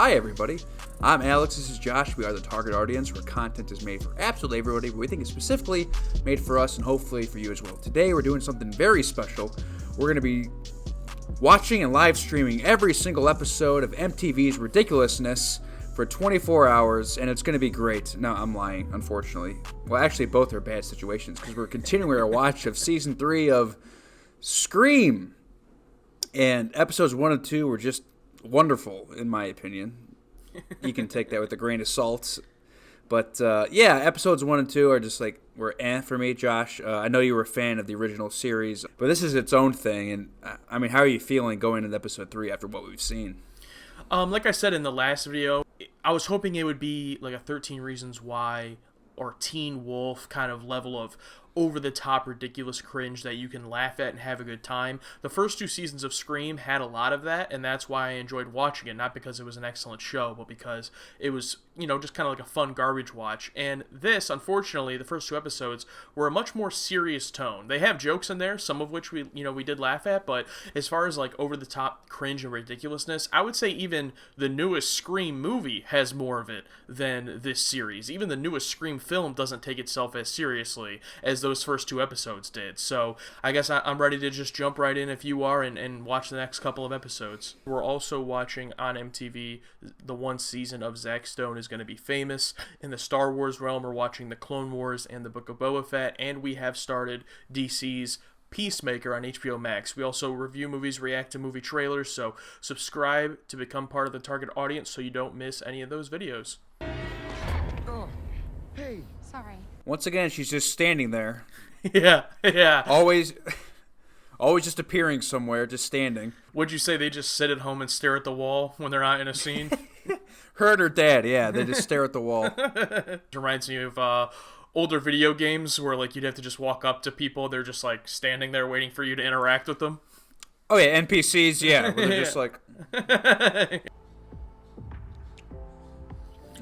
Hi, everybody. I'm Alex. This is Josh. We are the target audience where content is made for absolutely everybody, but we think it's specifically made for us and hopefully for you as well. Today, we're doing something very special. We're going to be watching and live streaming every single episode of MTV's Ridiculousness for 24 hours, and it's going to be great. No, I'm lying, unfortunately. Well, actually, both are bad situations because we're continuing our watch of Season 3 of Scream. And episodes 1 and 2 were just wonderful, in my opinion. You can take that with a grain of salt. But, yeah, episodes 1 and 2 are just like, were for me, Josh. I know you were a fan of the original series, but this is its own thing. And, I mean, how are you feeling going into episode 3 after what we've seen? Like I said in the last video, I was hoping it would be like a 13 Reasons Why or Teen Wolf kind of level of over-the-top ridiculous cringe that you can laugh at and have a good time. The first 2 seasons of Scream had a lot of that, and that's why I enjoyed watching it. Not because it was an excellent show, but because it was, just kind of like a fun garbage watch. And this, unfortunately, the first 2 episodes were a much more serious tone. They have jokes in there, some of which we did laugh at, but as far as like over-the-top cringe and ridiculousness, I would say even the newest Scream movie has more of it than this series. Even the newest Scream film doesn't take itself as seriously as those first 2 episodes did. So I guess I'm ready to just jump right in if you are and watch the next couple of episodes. We're also watching on MTV the 1 season of Zack Stone is going to be famous. In the Star Wars realm, we're watching the Clone Wars and the Book of Boba Fett, and we have started DC's Peacemaker on HBO Max. We also review movies, react to movie trailers, so subscribe to become part of the target audience so you don't miss any of those videos. Oh, hey. Sorry. Once again, she's just standing there. Yeah. Always just appearing somewhere, just standing. Would you say they just sit at home and stare at the wall when they're not in a scene? Her and her dad, yeah, they just stare at the wall. It reminds me of older video games where like you'd have to just walk up to people. They're just like standing there waiting for you to interact with them. Oh yeah, NPCs, yeah, where they're just like...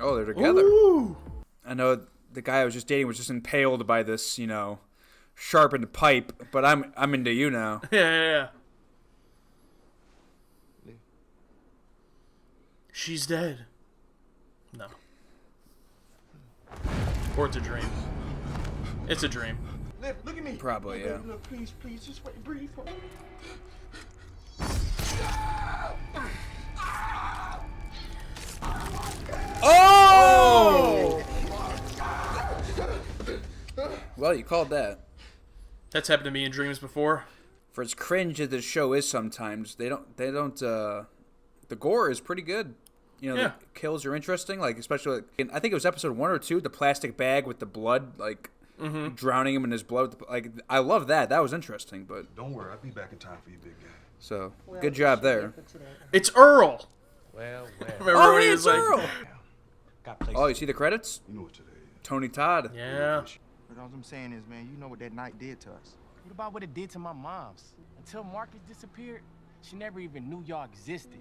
Oh, they're together. Ooh. I know the guy I was just dating was just impaled by this, sharpened pipe, but I'm into you now. Yeah. She's dead. No. Or it's a dream. It's a dream. Look at me. Probably, yeah. Look, please, just wait, breathe. Oh! Well, you called that. That's happened to me in dreams before. For as cringe as the show is sometimes, they don't, the gore is pretty good. Yeah. The kills are interesting, like, especially, I think it was episode 1 or 2, the plastic bag with the blood, like, drowning him in his blood. Like, I love that. That was interesting, but... Don't worry, I'll be back in time for you, big guy. So, good job there. It's Earl! Well. Remember when he was like, Earl! Got places. Oh, you see the credits? You know what today is. Tony Todd. Yeah. But all I'm saying is, man, you know what that night did to us. What about what it did to my mom's? Until Marcus disappeared, she never even knew y'all existed.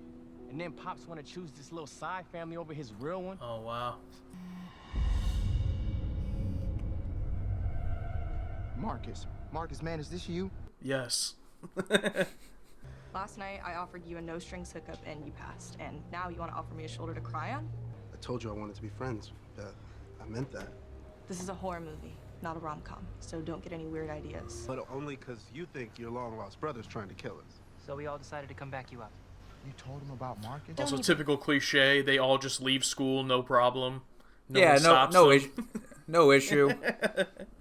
And then Pops want to choose this little side family over his real one. Oh, wow. Marcus, man, is this you? Yes. Last night, I offered you a no-strings hookup and you passed. And now you want to offer me a shoulder to cry on? I told you I wanted to be friends. I meant that. This is a horror movie, not a rom-com. So don't get any weird ideas. But only because you think your long-lost brother's trying to kill us. So we all decided to come back you up. You told him about Marcus? Also, typical cliche, they all just leave school, no problem. No Yeah, one stops no them. issue. No issue.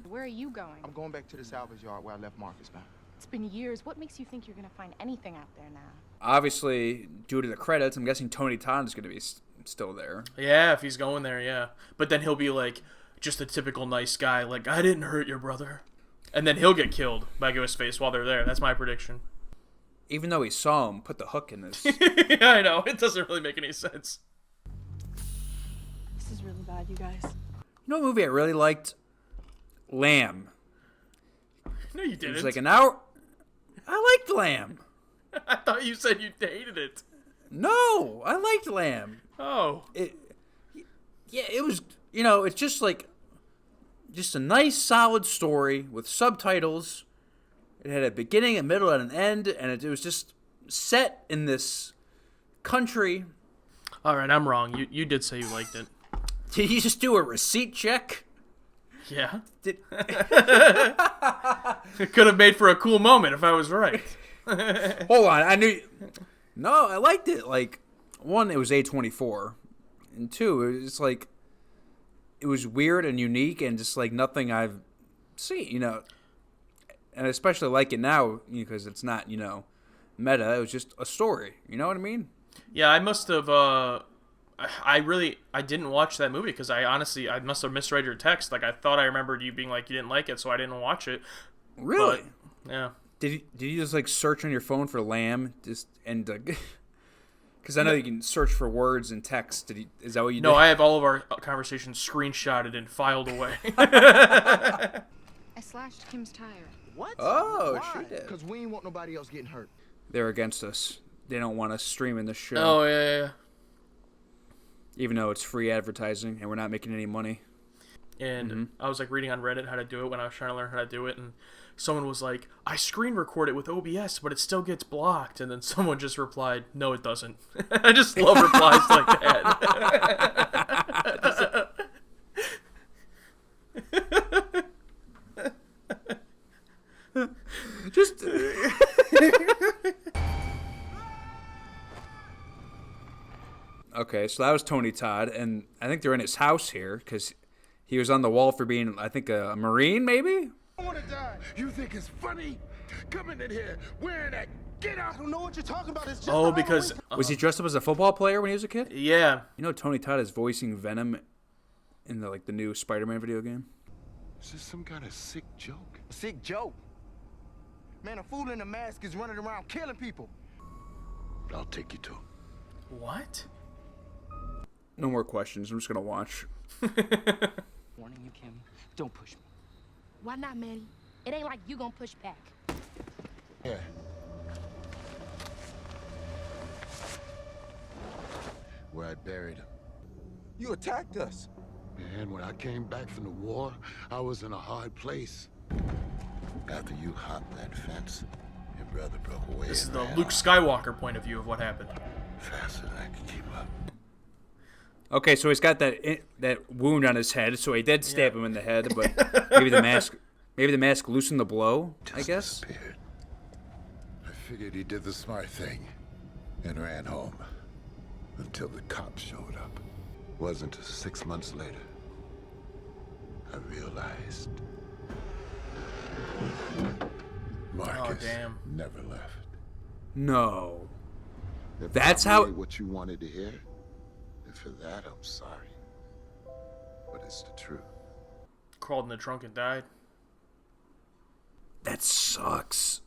Where are you going? I'm going back to the salvage yard where I left Marcus, man. It's been years. What makes you think you're going to find anything out there now? Obviously, due to the credits, I'm guessing Tony Todd is going to be still there. Yeah, if he's going there, yeah. But then he'll be like, just a typical nice guy, like, I didn't hurt your brother. And then he'll get killed by Ghostface while they're there. That's my prediction. Even though he saw him put the hook in his... Yeah, I know. It doesn't really make any sense. This is really bad, you guys. You know what movie I really liked? Lamb. No, you It didn't. was like an hour... I liked Lamb. I thought you said you hated it. No, I liked Lamb. Oh. It was, it's just like... Just a nice, solid story with subtitles. It had a beginning, a middle, and an end, and it was just set in this country All right, I'm wrong. You did say you liked it. Did you just do a receipt check? Yeah. Did... It could have made for a cool moment if I was right. Hold on, I knew. No, I liked it. Like, one, it was A24, and two, it was like, it was weird and unique and just like nothing I've seen, you know. And I especially like it now because it's not, you know, meta. It was just a story. You know what I mean? Yeah, I must have. I didn't watch that movie because I must have misread your text. Like I thought I remembered you being like you didn't like it, so I didn't watch it. Really? But, yeah. Did you just like search on your phone for lamb because I know you can search for words and text. Is that what you did? No, I have all of our conversations screenshotted and filed away. I slashed Kim's tire. What? Oh, Why? she did. Because we ain't want nobody else getting hurt. They're against us. They don't want us streaming the show. Oh yeah. Even though it's free advertising and we're not making any money. And I was like reading on Reddit how to do it when I was trying to learn how to do it, and someone was like, I screen record it with OBS, but it still gets blocked. And then someone just replied, no, it doesn't. I just love replies like that. Just okay, so that was Tony Todd, and I think they're in his house here because he was on the wall for being, I think, a Marine, maybe. I want to die. You think it's funny? Coming in here wearing that get out. I don't know what you're talking about. It's just Oh, because Was he dressed up as a football player when he was a kid? yeah, You know, Tony Todd is voicing Venom in the new Spider-Man video game. Is this some kind of sick joke? A sick joke. Man, a fool in a mask is running around killing people. I'll take you to him. what? No more questions. I'm just gonna watch. Warning you, Kim. Don't push me. Why not, Manny? It ain't like you gonna push back. Yeah. Where I buried him. You attacked us. Man, when I came back from the war, I was in a hard place. After you hopped that fence, your brother broke away. This is and the ran Luke off Skywalker point of view of what happened. faster than I could keep up. Okay, so he's got that wound on his head, so he did stab him in the head, but maybe the mask loosened the blow. I Just guess. disappeared. I figured he did the smart thing and ran home until the cops showed up. Wasn't 6 months later I realized Marcus damn. never left. No. If That's not how- really what you wanted to hear, and for that I'm sorry, but it's the truth. Crawled in the trunk and died. That sucks.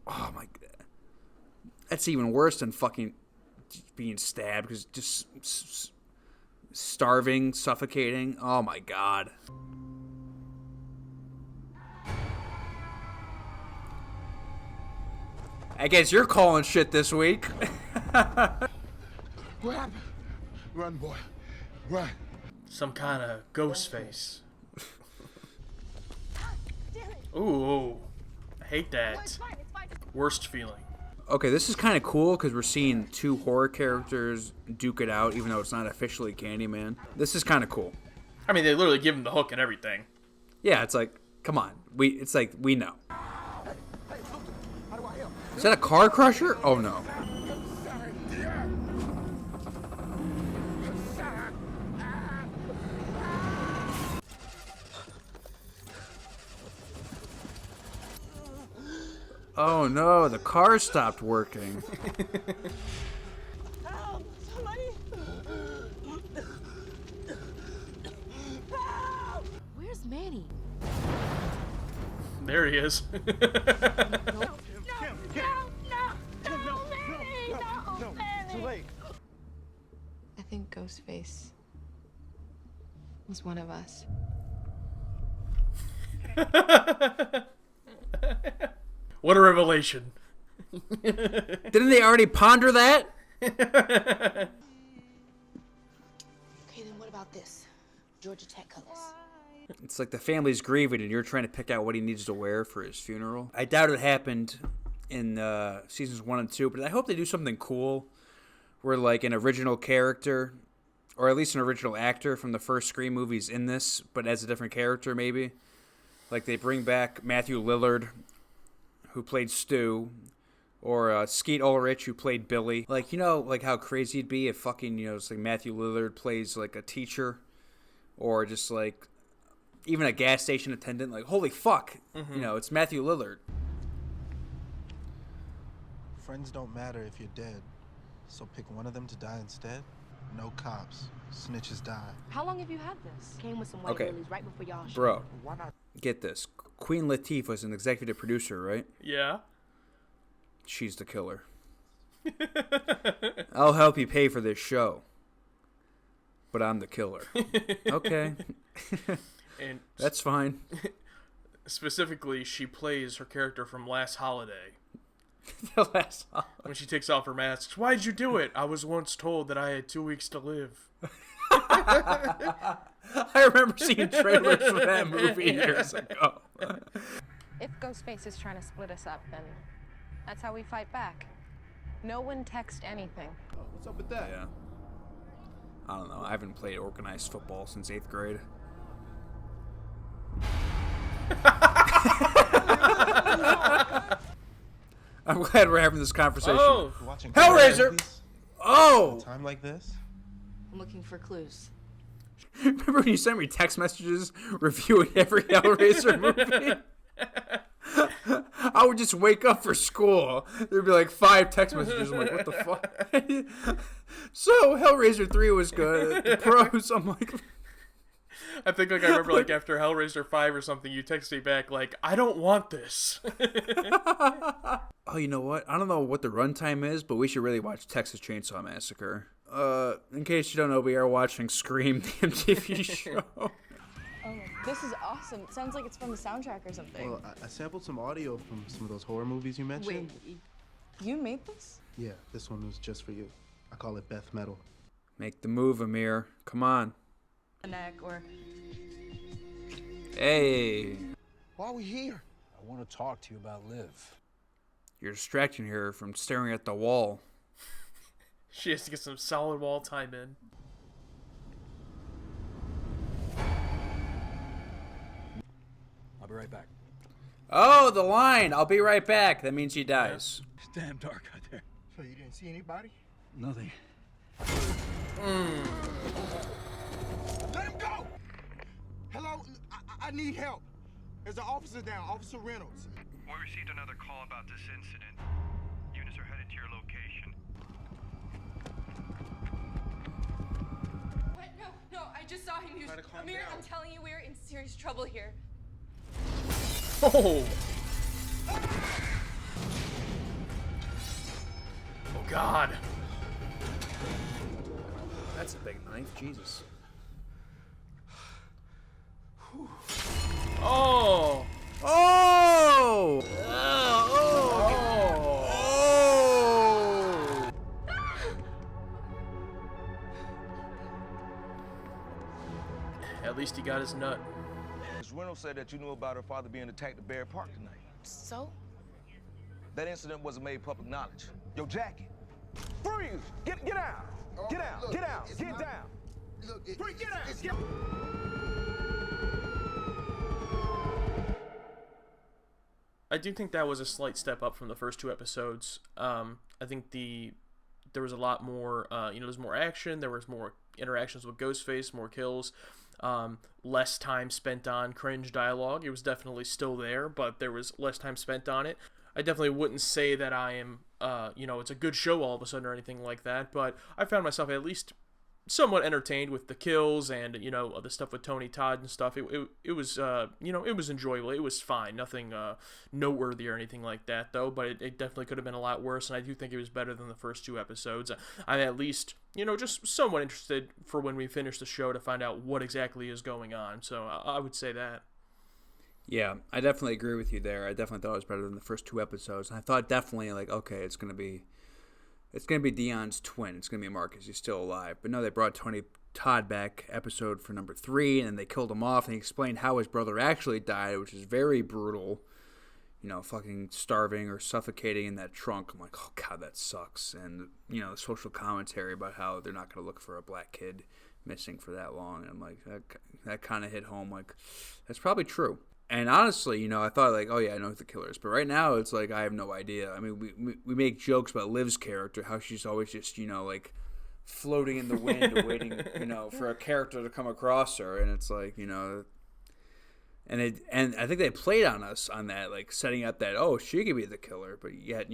Oh my god. That's even worse than fucking being stabbed because just starving, suffocating. Oh my god. I guess you're calling shit this week. What happened? Run, boy. Run. Some kind of ghost face. Ooh, I hate that. Worst feeling. Okay, this is kind of cool because we're seeing two horror characters duke it out, even though it's not officially Candyman. This is kind of cool. I mean, they literally give him the hook and everything. Yeah, it's like, come on, we know. Is that a car crusher? Oh no. Oh no, the car stopped working. Where's Manny? There he is. I think Ghostface was one of us. What a revelation. Didn't they already ponder that? Okay, then what about this? Georgia Tech colors. It's like the family's grieving and you're trying to pick out what he needs to wear for his funeral. I doubt it happened in seasons 1 and 2, but I hope they do something cool where like an original character, or at least an original actor from the first Scream movies in this, but as a different character maybe. Like they bring back Matthew Lillard, who played Stu, or Skeet Ulrich, who played Billy. Like, you know, like how crazy it'd be if fucking, you know, it's like Matthew Lillard plays like a teacher, or just like even a gas station attendant. Like, holy fuck, you know, it's Matthew Lillard. Friends don't matter if you're dead, so pick one of them to die instead. No cops. Snitches die. How long have you had this? Came with some white Okay. lilies right before y'all. Bro, get this. Queen Latifah's an executive producer, right? Yeah. She's the killer. I'll help you pay for this show, but I'm the killer. Okay. And That's fine. specifically, she plays her character from Last Holiday. The last one. When she takes off her mask, why'd you do it? I was once told that I had 2 weeks to live. I remember seeing trailers for that movie years ago. If Ghostface is trying to split us up, then that's how we fight back. No one text anything. Oh, what's up with that? Yeah. I don't know. I haven't played organized football since 8th grade. I'm glad we're having this conversation. Oh, You're watching Hellraiser! movies Oh! at a time like this? I'm looking for clues. Remember when you sent me text messages reviewing every Hellraiser movie? I would just wake up for school. There'd be like 5 text messages. I'm like, what the fuck? So, Hellraiser 3 was good. The pros, I'm like... I think like I remember like after Hellraiser 5 or something, you texted me back like, I don't want this. Oh, you know what? I don't know what the runtime is, but we should really watch Texas Chainsaw Massacre. In case you don't know, we are watching Scream, the MTV show. Oh, this is awesome. It sounds like it's from the soundtrack or something. Well, I sampled some audio from some of those horror movies you mentioned. Wait, you made this? Yeah, this one was just for you. I call it Beth Metal. Make the move, Amir. Come on. The neck or... Hey. Why are we here? I want to talk to you about Liv. You're distracting her from staring at the wall. She has to get some solid wall time in. I'll be right back. Oh, the line. I'll be right back. That means he dies. It's damn dark out there. So you didn't see anybody? Nothing. Let him go! Hello? I need help. There's an officer down, Officer Reynolds. We received another call about this incident. Units are headed to your location. What? No, I just saw him. He was... Amir, I'm telling you, we're in serious trouble here. Oh! Oh God! That's a big knife. Jesus. Oh! Oh! Oh! Oh! At least he got his nut. Ms. Reynolds said that you knew about her father being attacked at Barry Park tonight. So? That incident wasn't made public knowledge. Your jacket. Freeze! Get out! Get out! Look, Get out! it's Get not- down! Look, Freeze! Get out! it's Get... I do think that was a slight step up from the first 2 episodes. I think there was a lot more, there's more action, there was more interactions with Ghostface, more kills, less time spent on cringe dialogue. It was definitely still there, but there was less time spent on it. I definitely wouldn't say that I am, it's a good show all of a sudden or anything like that, but I found myself at least somewhat entertained with the kills and, the stuff with Tony Todd and stuff. It was, it was enjoyable. It was fine. Nothing noteworthy or anything like that, though, but it definitely could have been a lot worse, and I do think it was better than the first 2 episodes. I'm at least, just somewhat interested for when we finish the show to find out what exactly is going on, so I would say that. Yeah, I definitely agree with you there. I definitely thought it was better than the first 2 episodes. And I thought definitely, like, okay, it's gonna be Dion's twin. It's gonna be Marcus. He's still alive. But no, they brought Tony Todd back episode for number 3, and they killed him off. And he explained how his brother actually died, which is very brutal. fucking starving or suffocating in that trunk. I'm like, oh God, that sucks. And the social commentary about how they're not going to look for a black kid missing for that long. And I'm like, that kind of hit home. Like, that's probably true. And honestly, I thought like, oh yeah, I know who the killer is. But right now, it's like I have no idea. I mean, we make jokes about Liv's character, how she's always just like floating in the wind, waiting, for a character to come across her. And it's like, and I think they played on us on that, like setting up that, oh, she could be the killer, but yet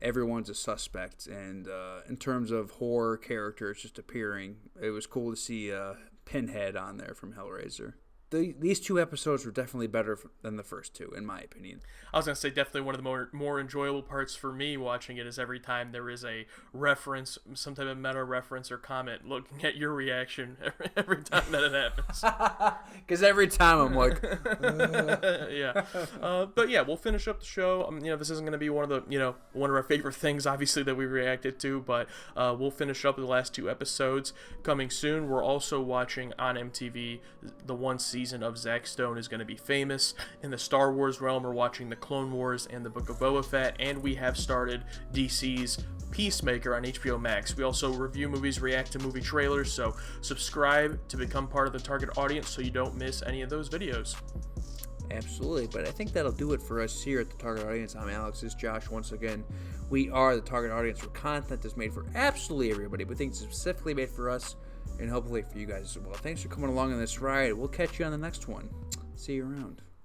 everyone's a suspect. And in terms of horror characters just appearing, it was cool to see Pinhead on there from Hellraiser. These 2 episodes were definitely better than the first 2, in my opinion. I was going to say definitely one of the more enjoyable parts for me watching it is every time there is a reference, some type of meta reference or comment, looking at your reaction every time that it happens. Because every time I'm like, yeah. But yeah, we'll finish up the show. This isn't going to be one of our favorite things, obviously, that we reacted to, but we'll finish up the last 2 episodes coming soon. We're also watching on MTV the one season of Zack Stone is going to be famous. In the Star Wars realm, we're watching the Clone Wars and the Book of Boba Fett, and we have started DC's Peacemaker on HBO Max. We also review movies, react to movie trailers, so subscribe to become part of the target audience so you don't miss any of those videos. Absolutely, but I think that'll do it for us here at the Target Audience. I'm Alex, this is Josh. Once again, we are the Target Audience where content is made for absolutely everybody, but things specifically made for us and hopefully for you guys as well. Thanks for coming along on this ride. We'll catch you on the next one. See you around.